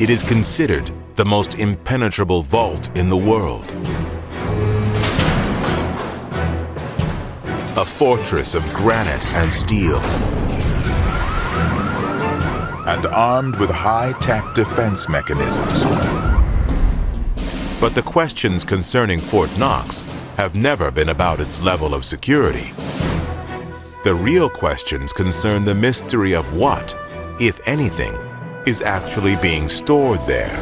It is considered the most impenetrable vault in the world. A fortress of granite and steel, and armed with high-tech defense mechanisms. But the questions concerning Fort Knox have never been about its level of security. The real questions concern the mystery of what, if anything, is actually being stored there.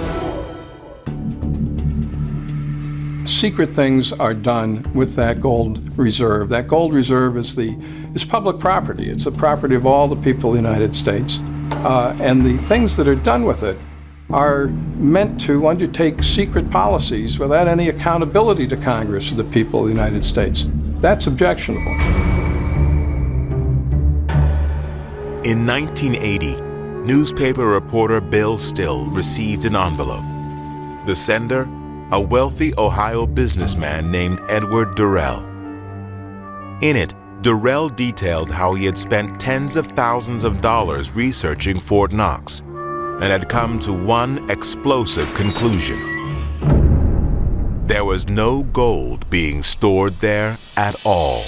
Secret things are done with that gold reserve. That gold reserve is public property. It's the property of all the people of the United States. And the things that are done with it are meant to undertake secret policies without any accountability to Congress or the people of the United States. That's objectionable. In 1980, newspaper reporter Bill Still received an envelope. The sender, a wealthy Ohio businessman named Edward Durrell. In it, Durrell detailed how he had spent tens of thousands of dollars researching Fort Knox and had come to one explosive conclusion. There was no gold being stored there at all.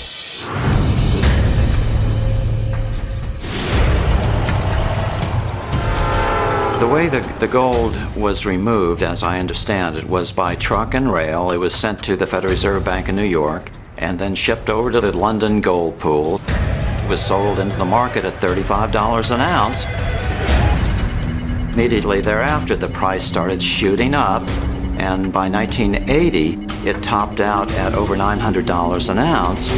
The way the gold was removed, as I understand it, was by truck and rail. It was sent to the Federal Reserve Bank in New York and then shipped over to the London gold pool. It was sold into the market at $35 an ounce. Immediately thereafter, the price started shooting up, and by 1980, it topped out at over $900 an ounce.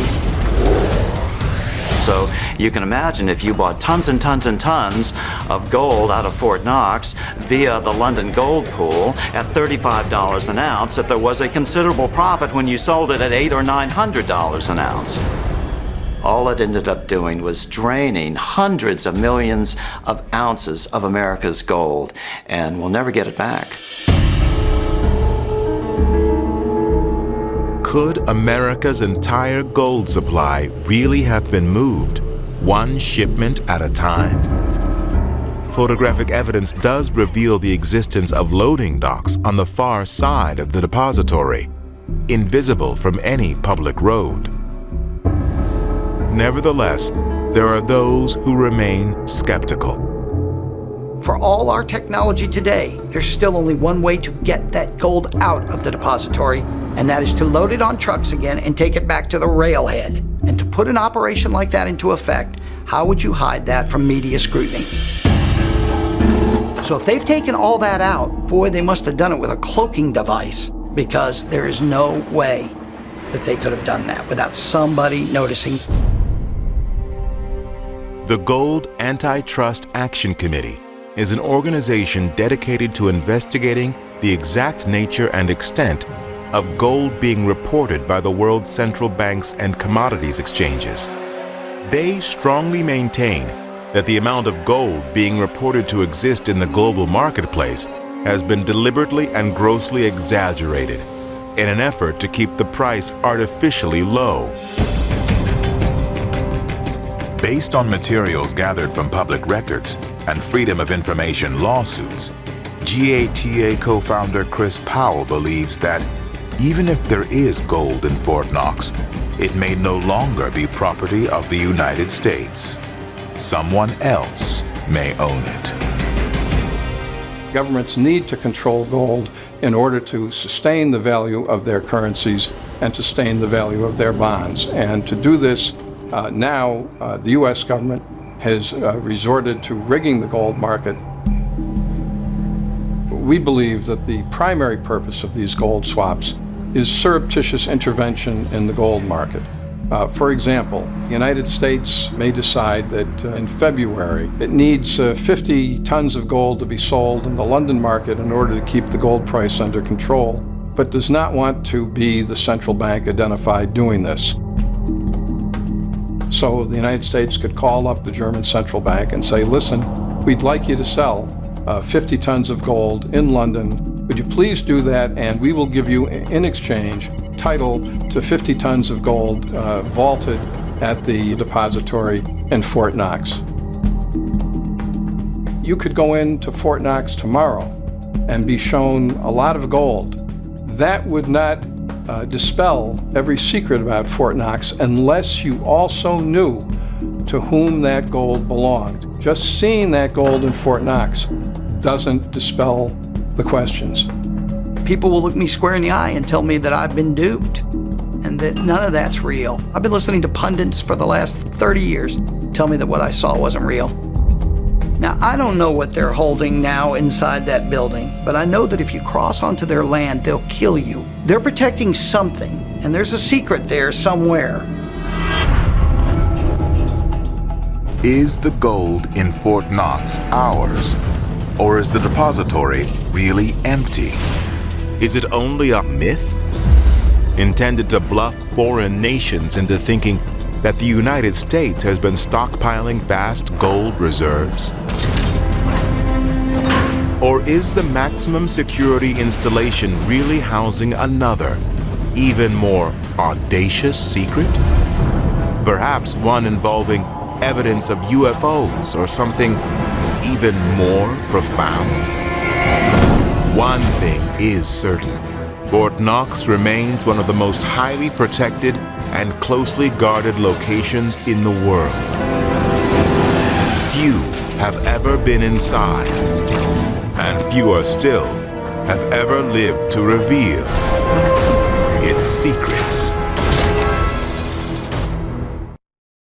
So you can imagine if you bought tons and tons and tons of gold out of Fort Knox via the London gold pool at $35 an ounce, that there was a considerable profit when you sold it at $800 or $900 an ounce. All it ended up doing was draining hundreds of millions of ounces of America's gold, and we'll never get it back. Could America's entire gold supply really have been moved, one shipment at a time? Photographic evidence does reveal the existence of loading docks on the far side of the depository, invisible from any public road. Nevertheless, there are those who remain skeptical. For all our technology today, there's still only one way to get that gold out of the depository, and that is to load it on trucks again and take it back to the railhead. And to put an operation like that into effect, how would you hide that from media scrutiny? So if they've taken all that out, boy, they must have done it with a cloaking device, because there is no way that they could have done that without somebody noticing. The Gold Antitrust Action Committee is an organization dedicated to investigating the exact nature and extent of gold being reported by the world's central banks and commodities exchanges. They strongly maintain that the amount of gold being reported to exist in the global marketplace has been deliberately and grossly exaggerated in an effort to keep the price artificially low. Based on materials gathered from public records and Freedom of Information lawsuits, GATA co-founder Chris Powell believes that even if there is gold in Fort Knox, it may no longer be property of the United States. Someone else may own it. Governments need to control gold in order to sustain the value of their currencies and to sustain the value of their bonds. And to do this, now the U.S. government has resorted to rigging the gold market. We believe that the primary purpose of these gold swaps is surreptitious intervention in the gold market. For example, the United States may decide that in February it needs 50 tons of gold to be sold in the London market in order to keep the gold price under control, but does not want to be the central bank identified doing this. So the United States could call up the German central bank and say, listen, we'd like you to sell 50 tons of gold in London. Would you please do that, and we will give you in exchange title to 50 tons of gold vaulted at the depository in Fort Knox. You could go into Fort Knox tomorrow and be shown a lot of gold, that would not dispel every secret about Fort Knox unless you also knew to whom that gold belonged. Just seeing that gold in Fort Knox doesn't dispel the questions. People will look me square in the eye and tell me that I've been duped and that none of that's real. I've been listening to pundits for the last 30 years tell me that what I saw wasn't real. Now, I don't know what they're holding now inside that building, but I know that if you cross onto their land, they'll kill you. They're protecting something, and there's a secret there somewhere. Is the gold in Fort Knox ours? Or is the depository really empty? Is it only a myth intended to bluff foreign nations into thinking that the United States has been stockpiling vast gold reserves? Or is the maximum security installation really housing another, even more audacious secret? Perhaps one involving evidence of UFOs or something even more profound? One thing is certain. Fort Knox remains one of the most highly protected and closely guarded locations in the world. Few have ever been inside, and fewer still have ever lived to reveal its secrets.